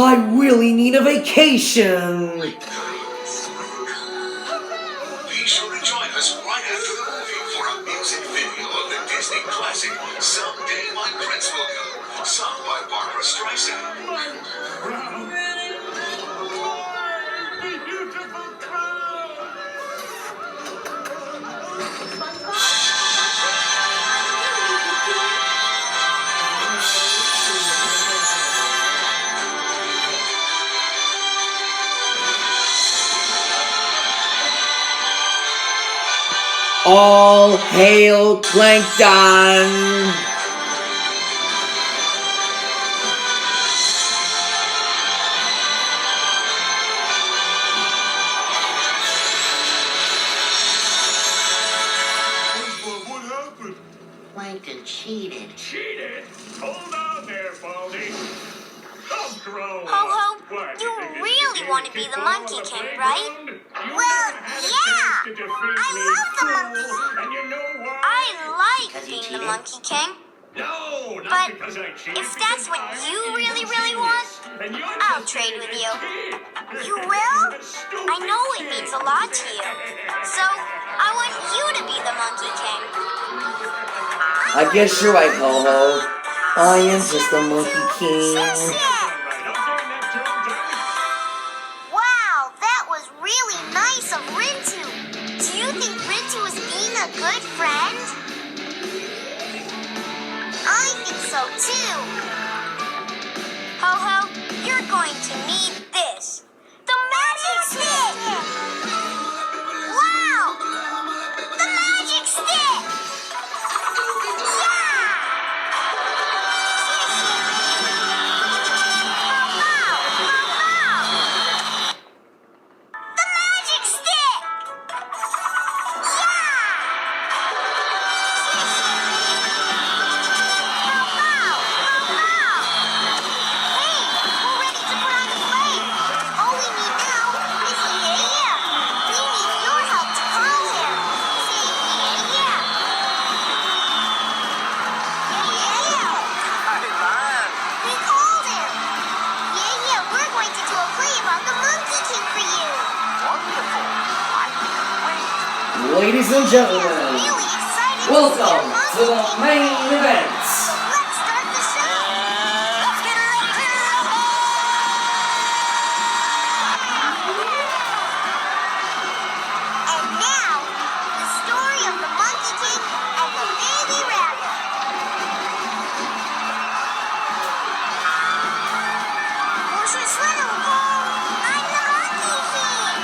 I really need a vacation. Be sure to join us right after the movie for a music video of the Disney classic Someday My Prince Will Come, sung by Barbara Streisand. All hail Plankton! What happened? Plankton cheated. Cheated? Hold on there, Baldy. Don't grow up. Ho-Ho, What, you think it's really game want to to be keep the ball on Monkey the King, playground? right? You Well, never had a yeah. chance to defeat I me, love the fool. Monkey King. And you know why? I like Because he being the cheated? Monkey King. No, not But because I cheated. if that's because what I'm you evil really genius. want, And you're I'll just trade being with a you. kid. You will? A stupid I know it kid. means a lot to you. So, I want you to be the Monkey King. I guess you're right, Ho-Ho. I am just a Monkey King. All right, okay, Neptune, time to Wow, that was really nice of Rintu. Do you think Rintu is being a good friend? I think so too. Ho-Ho, you're going to need this. The magic stick! Wow! The magic stick! Yeah! Ho-Ho! The magic stick! Ladies and gentlemen, welcome to the main event. Let's start the show. Let's get ready to rumble. And now, the story of the Monkey King and the baby rabbit. I'm the Monkey King.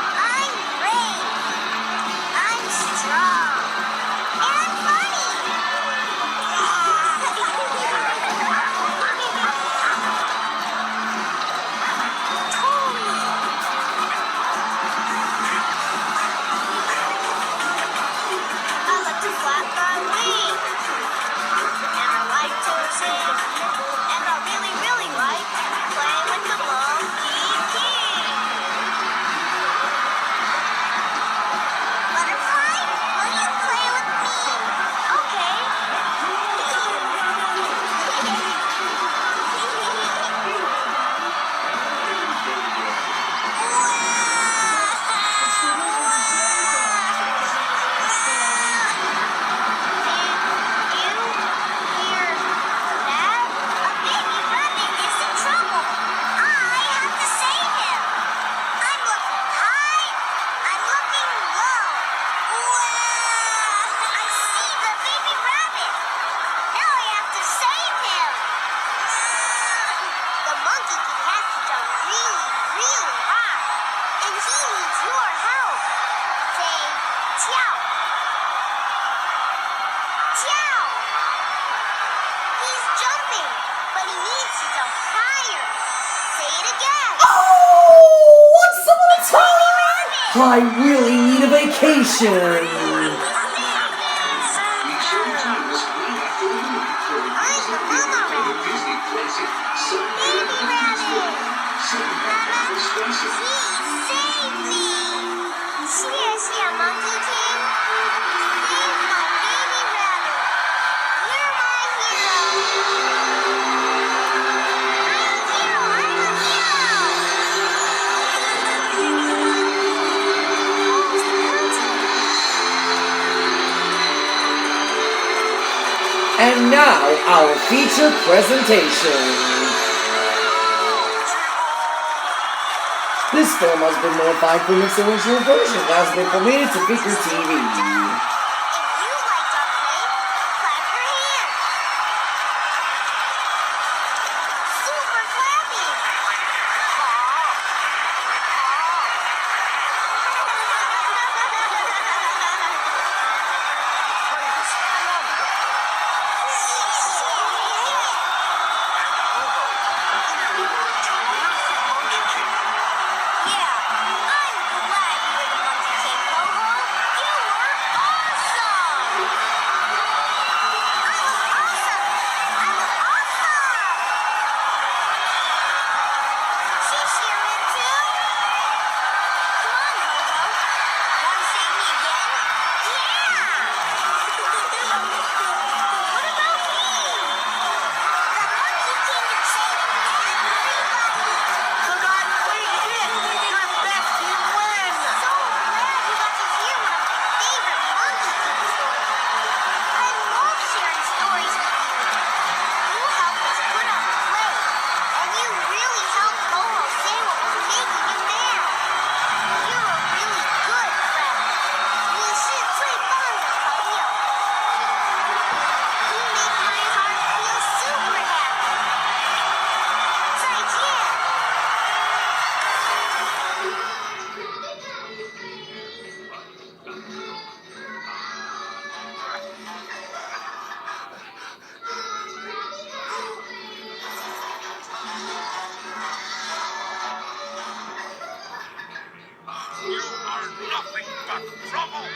I'm brave. I'm strong. And funny. I like to flap my wings, and I like to sing, and I really, really like playing with the Monkey King. Butterfly, will you play with me? Okay. Ciao! Ciao! He's jumping, but he needs to jump higher. Say it again. Oh, once upon a time, I really need a vacation. Be sure to join us right after the movie for a music video of the Disney classic Someday My Prince Will Come, sung by Barbara Streisand. Please save me. Here, Monkey King. Save my baby rabbit. You're my hero. I'm a hero. I'm And now, our feature presentation. This film has been modified from its original version and has been permitted to feature TV. If you liked our play, clap your hands. Super clapping. Yeah, I'm glad you were the Monkey King, Ho-Ho. You were awesome! I was awesome! She's cheering too? Come on, Ho-Ho. Want to save me again? Yeah! What about me? The Monkey King can save everybody! So God, we did! Your best, you win! So glad you got to hear one of my favorite Monkey King stories. I love sharing stories with you. You helped us put on the play, and you really helped Ho-Ho say what was making him mad. You're a really good friend. 你是最棒的朋友. You make my heart feel super happy. 再见. You are nothing but trouble.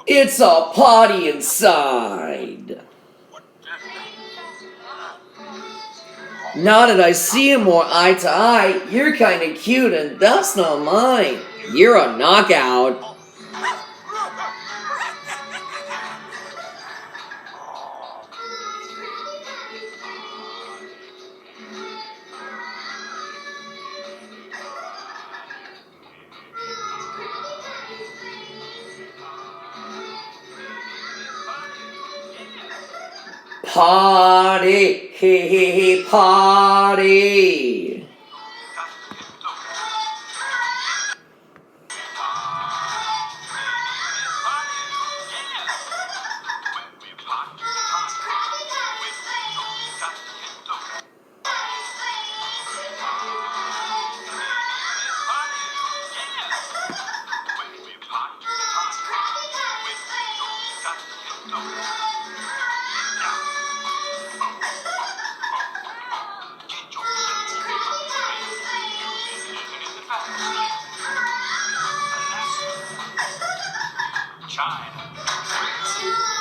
It's a party inside. Now that I see him more eye to eye, you're kinda cute and that's not mine. You're a knockout. Party, hee hee hee, party. China.